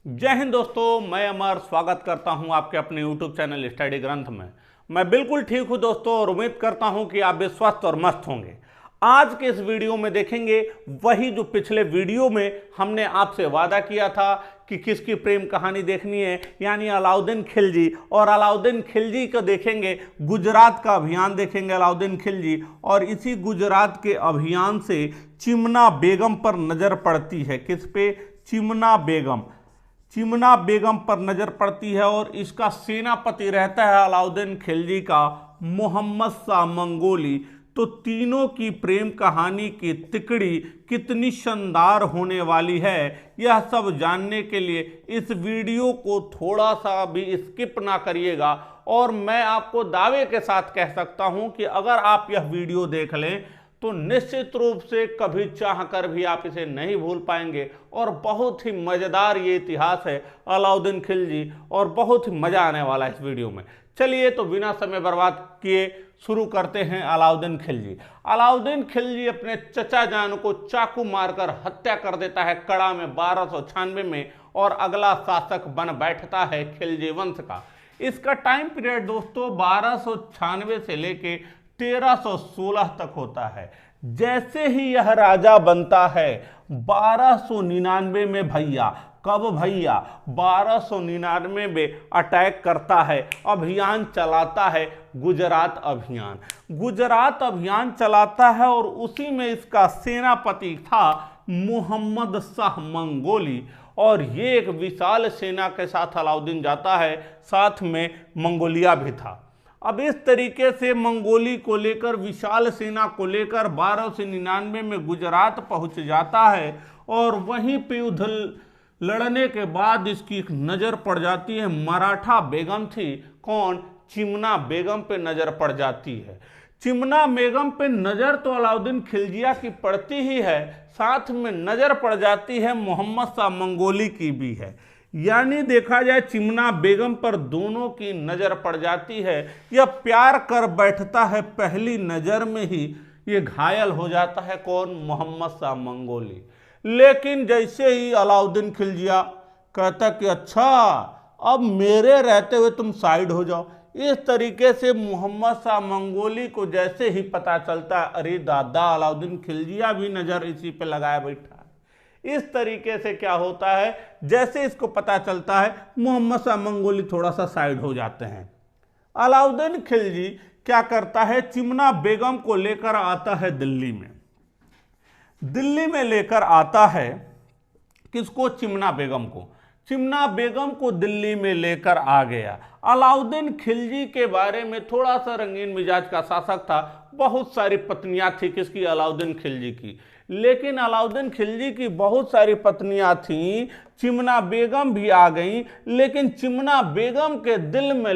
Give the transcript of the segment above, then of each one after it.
जय हिंद दोस्तों, मैं अमर स्वागत करता हूं आपके अपने YouTube चैनल स्टडी ग्रंथ में। मैं बिल्कुल ठीक हूं दोस्तों और उम्मीद करता हूं कि आप भी स्वस्थ और मस्त होंगे। आज के इस वीडियो में देखेंगे वही जो पिछले वीडियो में हमने आपसे वादा किया था कि किसकी प्रेम कहानी देखनी है, यानी अलाउद्दीन खिलजी। और अलाउद्दीन खिलजी को देखेंगे, गुजरात का अभियान देखेंगे अलाउद्दीन खिलजी। और इसी गुजरात के अभियान से चिमना बेगम पर नजर पड़ती है। किस पे? चिमना बेगम पर नजर पड़ती है। और इसका सेनापति रहता है अलाउद्दीन खिलजी का मोहम्मद शाह मंगोली। तो तीनों की प्रेम कहानी की तिकड़ी कितनी शानदार होने वाली है, यह सब जानने के लिए इस वीडियो को थोड़ा सा भी स्किप ना करिएगा। और मैं आपको दावे के साथ कह सकता हूं कि अगर आप यह वीडियो देख लें तो निश्चित रूप से कभी चाहकर भी आप इसे नहीं भूल पाएंगे। और बहुत ही मजेदार ये इतिहास है अलाउद्दीन खिलजी, और बहुत ही मजा आने वाला है इस वीडियो में। चलिए तो बिना समय बर्बाद किए शुरू करते हैं अलाउद्दीन खिलजी। अलाउद्दीन खिलजी अपने चचा जान को चाकू मारकर हत्या कर देता है कड़ा में 1296 में, और अगला शासक बन बैठता है खिलजी वंश का। इसका टाइम पीरियड दोस्तों 1296 से लेके 1316 तक होता है। जैसे ही यह राजा बनता है 1299 में भैया, कब भैया? 1299 में अटैक करता है, अभियान चलाता है, गुजरात अभियान चलाता है। और उसी में इसका सेनापति था मोहम्मद शाह मंगोली। और ये एक विशाल सेना के साथ अलाउद्दीन जाता है, साथ में मंगोलिया भी था। अब इस तरीके से मंगोली को लेकर, विशाल सेना को लेकर 1299 में गुजरात पहुंच जाता है। और वहीं पे युद्ध लड़ने के बाद इसकी एक नज़र पड़ जाती है, मराठा बेगम थी, कौन? चिमना बेगम पे नज़र पड़ जाती है। चिमना बेगम पे नज़र तो अलाउद्दीन खिलजिया की पड़ती ही है, साथ में नज़र पड़ जाती है मोहम्मद शाह मंगोली की भी है। यानी देखा जाए चिमना बेगम पर दोनों की नज़र पड़ जाती है। यह प्यार कर बैठता है, पहली नज़र में ही ये घायल हो जाता है, कौन? मोहम्मद शाह मंगोली। लेकिन जैसे ही अलाउद्दीन खिलजिया कहता कि अच्छा अब मेरे रहते हुए तुम साइड हो जाओ, इस तरीके से मोहम्मद शाह मंगोली को जैसे ही पता चलता है अरे दादा अलाउद्दीन खिलजिया भी नज़र इसी पे लगाया बैठा है, इस तरीके से क्या होता है, जैसे इसको पता चलता है मोहम्मद शाह मंगोली थोड़ा सा साइड हो जाते हैं। अलाउद्दीन खिलजी क्या करता है, चिमना बेगम को लेकर आता है दिल्ली में लेकर आता है। किसको? चिमना बेगम को दिल्ली में लेकर आ गया। अलाउद्दीन खिलजी के बारे में थोड़ा सा रंगीन मिजाज का शासक था, बहुत सारी पत्नियां थी। किसकी? अलाउद्दीन खिलजी की। लेकिन अलाउद्दीन खिलजी की बहुत सारी पत्नियां थीं, चिमना बेगम भी आ गईं, लेकिन चिमना बेगम के दिल में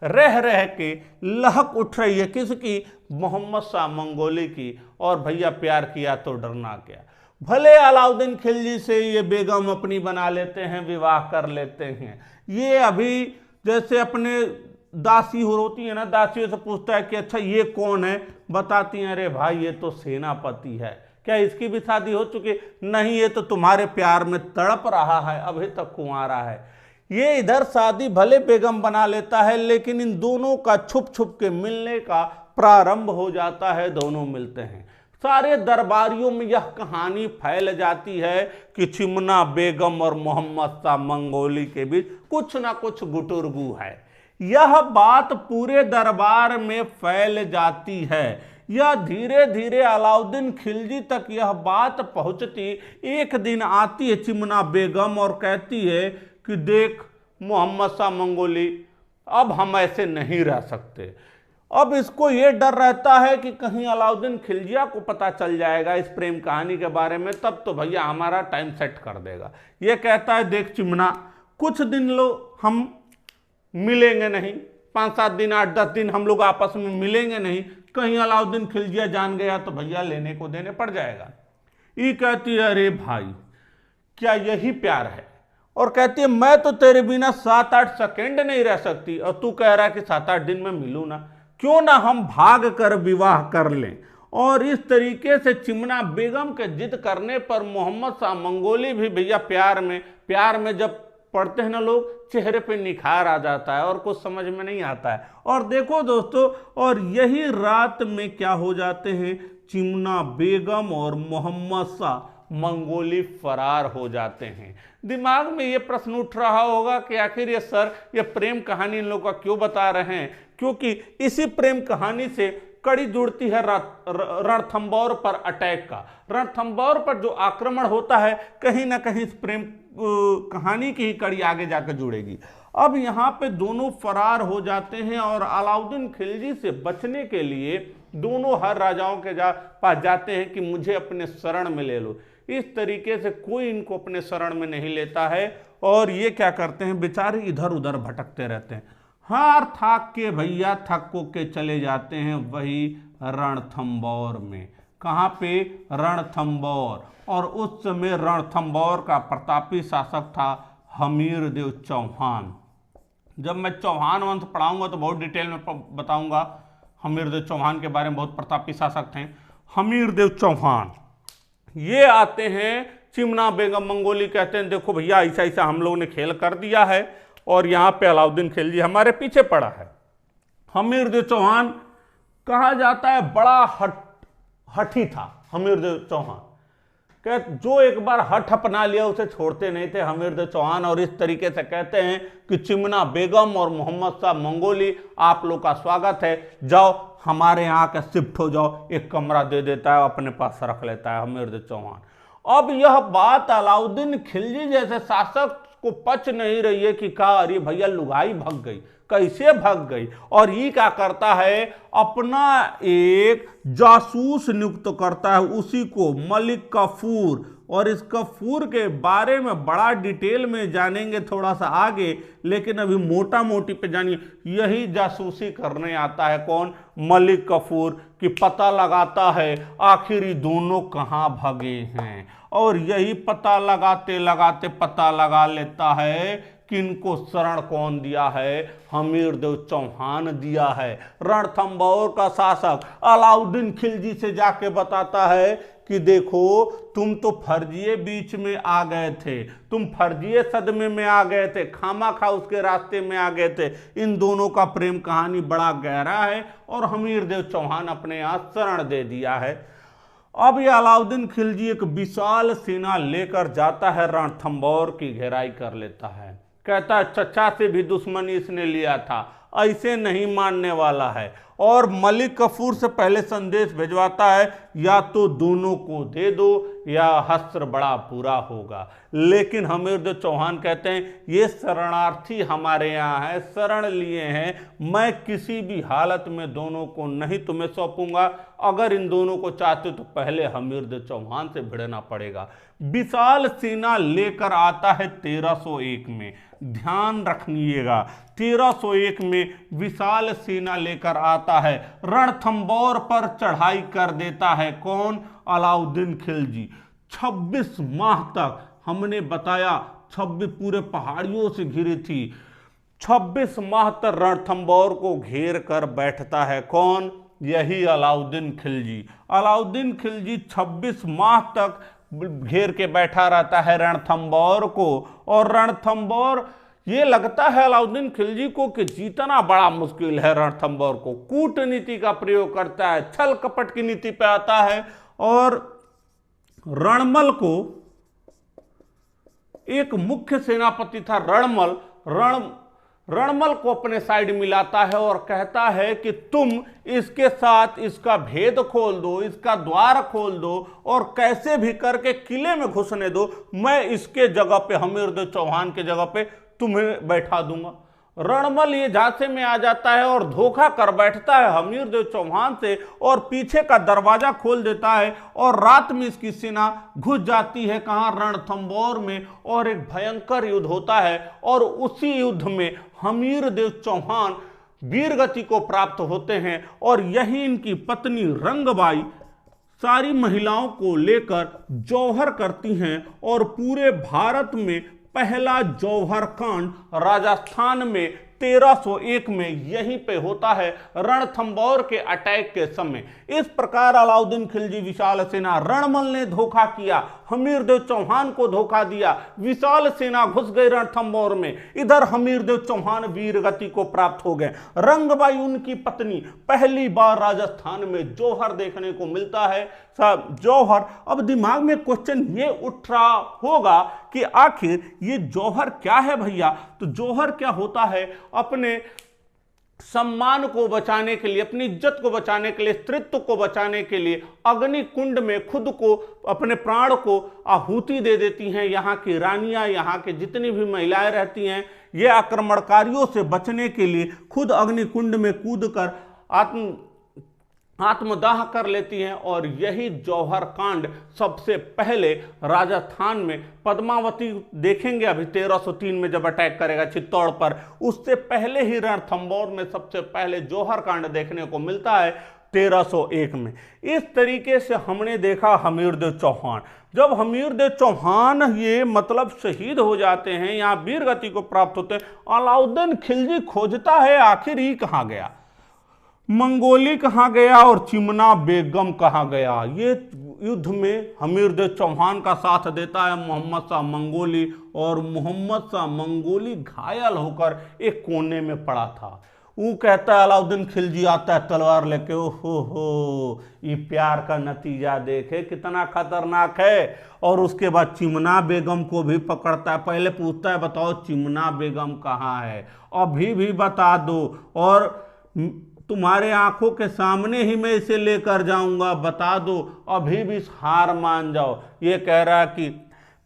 रह के लहक उठ रही है। किसकी? मोहम्मद शाह मंगोली की। और भैया प्यार किया तो डरना क्या। भले अलाउद्दीन खिलजी से ये बेगम अपनी बना लेते हैं, विवाह कर लेते हैं। ये अभी जैसे अपने दासी होती है ना, दासियों से पूछता है कि अच्छा ये कौन है, बताती हैं अरे भाई ये तो सेनापति है। क्या इसकी भी शादी हो चुकी? नहीं, ये तो तुम्हारे प्यार में तड़प रहा है, अभी तक कुंवारा है। ये इधर शादी भले बेगम बना लेता है, लेकिन इन दोनों का छुप छुप के मिलने का प्रारंभ हो जाता है। दोनों मिलते हैं, सारे दरबारियों में यह कहानी फैल जाती है कि चिमना बेगम और मोहम्मद शाह मंगोली के बीच कुछ ना कुछ गुटुरगू है। यह बात पूरे दरबार में फैल जाती है। यह धीरे धीरे अलाउद्दीन खिलजी तक यह बात पहुंचती। एक दिन आती है चिमना बेगम और कहती है कि देख मोहम्मद शाह मंगोली, अब हम ऐसे नहीं रह सकते। अब इसको ये डर रहता है कि कहीं अलाउद्दीन खिलजिया को पता चल जाएगा इस प्रेम कहानी के बारे में, तब तो भैया हमारा टाइम सेट कर देगा। ये कहता है देख चिमना, कुछ दिन लो हम मिलेंगे नहीं, 5-7 दिन 8-10 दिन हम लोग आपस में मिलेंगे नहीं, कहीं अलाउद्दीन खिलजिया जान गया तो भैया लेने को देने पड़ जाएगा। ये कहती है अरे भाई क्या यही प्यार है? और कहती है मैं तो तेरे बिना 7-8 सेकेंड नहीं रह सकती, और तू कह रहा है कि 7-8 दिन में मिलूँ ना, क्यों ना हम भाग कर विवाह कर लें। और इस तरीके से चिमना बेगम के जिद करने पर मोहम्मद शाह मंगोली भी भैया प्यार में जब पढ़ते हैं ना लोग, चेहरे पे निखार आ जाता है और कुछ समझ में नहीं आता है। और देखो दोस्तों, और यही रात में क्या हो जाते हैं, चिमना बेगम और मोहम्मद शाह मंगोली फरार हो जाते हैं। दिमाग में ये प्रश्न उठ रहा होगा कि आखिर ये सर ये प्रेम कहानी इन लोगों का क्यों बता रहे हैं, क्योंकि इसी प्रेम कहानी से कड़ी जुड़ती है रणथंभौर पर अटैक का। रणथंभौर पर जो आक्रमण होता है कहीं ना कहीं इस प्रेम कहानी की ही कड़ी आगे जाकर जुड़ेगी। अब यहाँ पे दोनों फरार हो जाते हैं और अलाउद्दीन खिलजी से बचने के लिए दोनों हर राजाओं के पास जाते हैं कि मुझे अपने शरण में ले लो। इस तरीके से कोई इनको अपने शरण में नहीं लेता है और ये क्या करते हैं, बेचारे इधर उधर भटकते रहते हैं। हार थाक के भैया थक के चले जाते हैं वही रणथंभौर में। कहाँ पे, रणथंभौर। और उस समय रणथंभौर का प्रतापी शासक था हमीरदेव चौहान। जब मैं चौहान वंश पढ़ाऊंगा तो बहुत डिटेल में बताऊंगा। हमीरदेव चौहान के बारे में, बहुत प्रतापी शासक थे हमीरदेव चौहान। ये आते हैं, चिमना बेगम मंगोली कहते हैं देखो भैया ऐसा ऐसा हम लोगों ने खेल कर दिया है और यहाँ पे अलाउद्दीन खिलजी हमारे पीछे पड़ा है। हमीरदेव चौहान कहा जाता है बड़ा हठी था हमीरदेव चौहान, जो एक बार हठ अपना लिया उसे छोड़ते नहीं थे हमीरदेव चौहान। और इस तरीके से कहते हैं कि चिमना बेगम और मोहम्मद शाह मंगोली आप लोग का स्वागत है, जाओ हमारे यहाँ के शिफ्ट हो जाओ। एक कमरा दे देता है, अपने पास रख लेता है हमीरदेव चौहान। अब यह बात अलाउद्दीन खिलजी जैसे शासक को पच नहीं रही है कि कहा अरे भैया लुगाई भग गई, कैसे भग गई। और ये क्या करता है, अपना एक जासूस नियुक्त करता है, उसी को मलिक कफूर। और इस कफूर के बारे में बड़ा डिटेल में जानेंगे थोड़ा सा आगे, लेकिन अभी मोटा मोटी पे जानिए। यही जासूसी करने आता है कौन, मलिक कफूर, कि पता लगाता है आखिर ये दोनों कहाँ भगे हैं। और यही पता लगाते लगाते पता लगा लेता है कि इनको शरण कौन दिया है, हमीरदेव चौहान दिया है। रणथंभौर का शासक अलाउद्दीन खिलजी से जाके बताता है कि देखो तुम तो फर्जिए बीच में आ गए थे, तुम फर्जिए सदमे में आ गए थे, खामाखा उसके रास्ते में आ गए थे। इन दोनों का प्रेम कहानी बड़ा गहरा है और हमीरदेव चौहान अपने यहाँ शरण दे दिया है। अब ये अलाउद्दीन खिलजी एक विशाल सेना लेकर जाता है, रणथंभौर की घेराई कर लेता है। कहता है चचा से भी दुश्मनी इसने लिया था, ऐसे नहीं मानने वाला है। और मलिक कफूर से पहले संदेश भिजवाता है या तो दोनों को दे दो या हस्र बड़ा बुरा होगा। लेकिन हमीरदेव चौहान कहते हैं ये शरणार्थी हमारे यहाँ है, शरण लिए हैं, मैं किसी भी हालत में दोनों को नहीं तुम्हें सौंपूंगा। अगर इन दोनों को चाहते तो पहले हमीरदेव चौहान से भिड़ना पड़ेगा। विशाल सेना लेकर आता है 1301 में, ध्यान रखिएगा 1301 में विशाल सेना लेकर आता है। रणथंभौर पर चढ़ाई कर देता है कौन, अलाउद्दीन खिलजी। 26 माह तक हमने बताया 26 पूरे पहाड़ियों से घिरी थी। 26 माह तक रणथंभौर को घेर कर बैठता है कौन, यही अलाउद्दीन खिलजी। अलाउद्दीन खिलजी 26 माह तक घेर के बैठा रहता है रणथंभौर को। और रणथंभौर ये लगता है अलाउद्दीन खिलजी को कि जीतना बड़ा मुश्किल है रणथंभौर को। कूटनीति का प्रयोग करता है, छल कपट की नीति पे आता है और रणमल को, एक मुख्य सेनापति था रणमल को अपने साइड मिलाता है और कहता है कि तुम इसके साथ इसका भेद खोल दो, इसका द्वार खोल दो और कैसे भी करके किले में घुसने दो, मैं इसके जगह पे, हमीरदेव चौहान के जगह पे तुम्हें बैठा दूंगा। रणमल ये झांसे में आ जाता है और धोखा कर बैठता है हमीरदेव चौहान से और पीछे का दरवाजा खोल देता है और रात में इसकी सेना घुस जाती है कहां, रणथंभौर में। और एक भयंकर युद्ध होता है और उसी युद्ध में हमीरदेव चौहान वीरगति को प्राप्त होते हैं। और यही इनकी पत्नी रंगबाई सारी महिलाओं को लेकर जौहर करती हैं और पूरे भारत में पहला जौहर कांड राजस्थान में 1301 में यहीं पे होता है रणथंभौर के अटैक के समय। इस प्रकार अलाउद्दीन खिलजी विशाल सेना, रणमल ने धोखा किया, हमीरदेव चौहान को धोखा दिया, विशाल सेना घुस गई रणथंभौर में। इधर हमीरदेव चौहान वीर गति को प्राप्त हो गए। रंगबाई उनकी पत्नी, पहली बार राजस्थान में जौहर देखने को मिलता है। सब जौहर, अब दिमाग में क्वेश्चन ये उठ रहा होगा कि आखिर ये जौहर क्या है भैया। तो जौहर क्या होता है, अपने सम्मान को बचाने के लिए, अपनी इज्जत को बचाने के लिए, स्त्रीत्व को बचाने के लिए अग्नि कुंड में खुद को, अपने प्राण को आहुति दे देती हैं। यहाँ की रानियां, यहाँ के जितनी भी महिलाएं रहती हैं, ये आक्रमणकारियों से बचने के लिए खुद अग्नि कुंड में कूदकर आत्मदाह कर लेती हैं। और यही जौहर कांड सबसे पहले राजस्थान में, पद्मावती देखेंगे अभी 1303 में जब अटैक करेगा चित्तौड़ पर, उससे पहले ही रणथंभौर में सबसे पहले जौहर कांड देखने को मिलता है 1301 में। इस तरीके से हमने देखा हमीरदेव चौहान। जब हमीरदेव चौहान ये मतलब शहीद हो जाते हैं, यहाँ वीर गति को प्राप्त होते हैं, अलाउद्दीन खिलजी खोजता है आखिर ही कहाँ गया, मंगोली कहाँ गया और चिमना बेगम कहाँ गया। ये युद्ध में हमीरदेव चौहान का साथ देता है मोहम्मद शाह मंगोली, और मोहम्मद शाह मंगोली घायल होकर एक कोने में पड़ा था। वो कहता है, अलाउद्दीन खिलजी आता है तलवार लेके, हो ये प्यार का नतीजा देखे कितना खतरनाक है। और उसके बाद चिमना बेगम को भी पकड़ता है। पहले पूछता है, बताओ चिमना बेगम कहाँ है, अभी भी बता दो, और तुम्हारे आंखों के सामने ही मैं इसे लेकर जाऊंगा, बता दो, अभी भी हार मान जाओ। ये कह रहा कि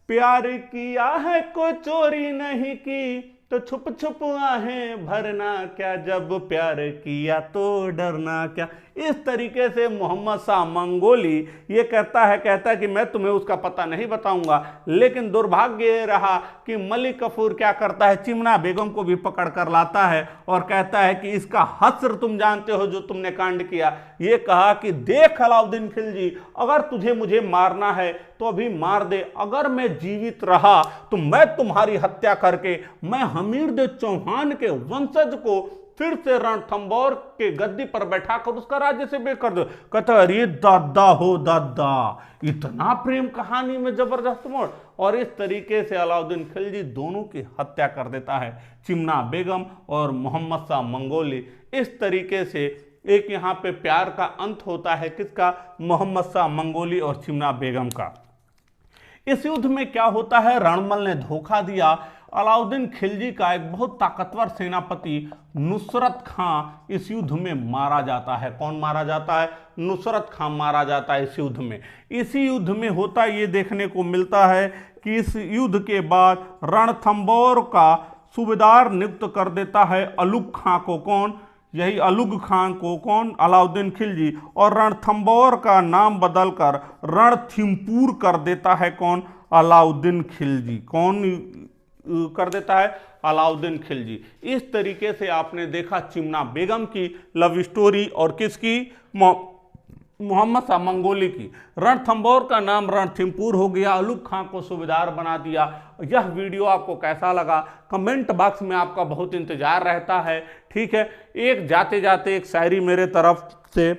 प्यार किया है कोई चोरी नहीं की, तो छुप छुप आहें भरना क्या, जब प्यार किया तो डरना क्या। इस तरीके से मोहम्मद शाह मंगोली ये कहता है कि मैं तुम्हें उसका पता नहीं बताऊंगा। लेकिन दुर्भाग्य ये रहा कि मलिक कफूर क्या करता है, चिमना बेगम को भी पकड़ कर लाता है और कहता है कि इसका हस्र तुम जानते हो जो तुमने कांड किया। ये कहा कि देख अलाउद्दीन खिलजी, अगर तुझे मुझे मारना है तो अभी मार दे, अगर मैं जीवित रहा तो मैं तुम्हारी हत्या करके मैं हमीरदेव चौहान के वंशज को फिर से रणथंभौर के गद्दी पर बैठाकर उसका राज्य से बेकर दो। कहता अरे दादा हो दादा, इतना प्रेम कहानी में जबरदस्त मोड़। और इस तरीके से अलाउद्दीन खिलजी दोनों की हत्या कर देता है, चिमना बेगम और मोहम्मद शाह मंगोली। इस तरीके से एक यहाँ पे प्यार का अंत होता है, किसका, मोहम्मद शाह मंगोली और चिमना बेगम का। इस युद्ध में क्या होता है, रणमल ने धोखा दिया। अलाउद्दीन खिलजी का एक बहुत ताकतवर सेनापति नुसरत खां इस युद्ध में मारा जाता है। कौन मारा जाता है, नुसरत खां मारा जाता है इस युद्ध में। इसी युद्ध में होता ये देखने को मिलता है कि इस युद्ध के बाद रणथंभौर का सूबेदार नियुक्त कर देता है अलुग खां को। कौन, यही अलुग खां को, कौन, अलाउद्दीन खिलजी। और रणथंभौर का नाम बदलकर रणथिम्पुर कर देता है, कौन, अलाउद्दीन खिलजी। कौन कर देता है, अलाउद्दीन खिलजी। इस तरीके से आपने देखा चिमना बेगम की लव स्टोरी और किसकी, मोहम्मद शाह मंगोली की। रणथंभौर का नाम रणथिम्पुर हो गया, अलुग खां को सूबेदार बना दिया। यह वीडियो आपको कैसा लगा, कमेंट बॉक्स में आपका बहुत इंतजार रहता है। ठीक है, एक जाते जाते एक शायरी मेरे तरफ से।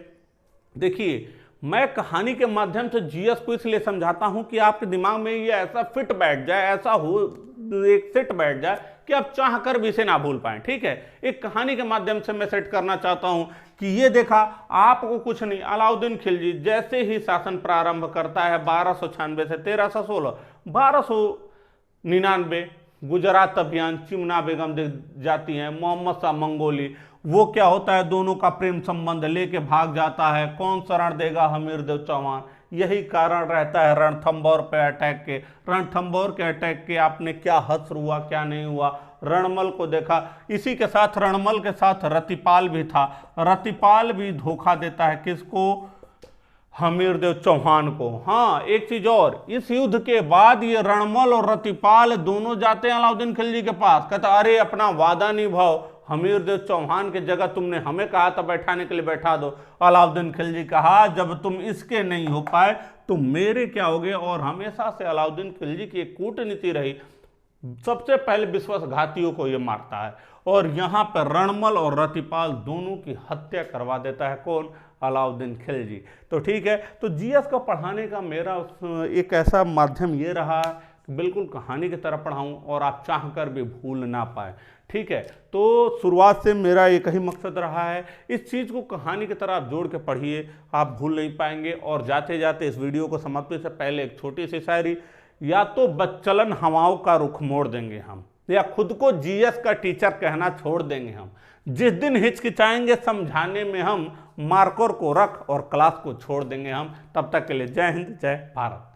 देखिए, मैं कहानी के माध्यम से जीएस को इसलिए समझाता हूं कि आपके दिमाग में ये ऐसा फिट बैठ जाए, ऐसा हो एक सेट बैठ जाए कि आप चाह कर भी इसे ना भूल पाएं। ठीक है, एक कहानी के माध्यम से मैं सेट करना चाहता हूं कि ये देखा आपको कुछ नहीं, अलाउद्दीन खिलजी जैसे ही शासन प्रारंभ करता है 1296 से 1316, 1299 गुजरात अभियान, चिमना बेगम जाती हैं, मोहम्मद शाह मंगोली, वो क्या होता है, दोनों का प्रेम संबंध लेके भाग जाता है। कौन शरण देगा, हमीरदेव चौहान। यही कारण रहता है रणथंभौर पे अटैक के। रणथंभौर के अटैक के आपने क्या हश्र हुआ, क्या नहीं हुआ, रणमल को देखा। इसी के साथ रणमल के साथ रतिपाल भी था। रतिपाल भी धोखा देता है, किसको, हमीरदेव चौहान को। हाँ, एक चीज और, इस युद्ध के बाद ये रणमल और रतिपाल दोनों जाते हैं अलाउद्दीन खिलजी के पास। कहता अरे अपना वादा निभाओ, हमीरदेव चौहान की जगह तुमने हमें कहा था बैठाने के लिए, बैठा दो। अलाउद्दीन खिलजी कहा जब तुम इसके नहीं हो पाए तो मेरे क्या हो गए। और हमेशा से अलाउद्दीन खिलजी की एक कूटनीति रही सबसे पहले विश्वासघातियों को ये मारता है और यहाँ पर रणमल और रतिपाल दोनों की हत्या करवा देता है। कौन? अलाउद्दीन खिलजी। तो ठीक है, तो जीएस का पढ़ाने का मेरा एक ऐसा माध्यम ये रहा है कि बिल्कुल कहानी की तरह पढ़ाऊं और आप चाह कर भी भूल ना पाए। ठीक है, तो शुरुआत से मेरा एक ही मकसद रहा है, इस चीज़ को कहानी की तरह आप जोड़ के पढ़िए, आप भूल नहीं पाएंगे। और जाते जाते इस वीडियो को समाप्ति से पहले एक छोटी सी शायरी, या तो बदचलन हवाओं का रुख मोड़ देंगे हम, या खुद को जीएस का टीचर कहना छोड़ देंगे हम। जिस दिन हिचकिचाएंगे समझाने में हम, मार्कर को रख और क्लास को छोड़ देंगे हम। तब तक के लिए जय हिंद, जय भारत।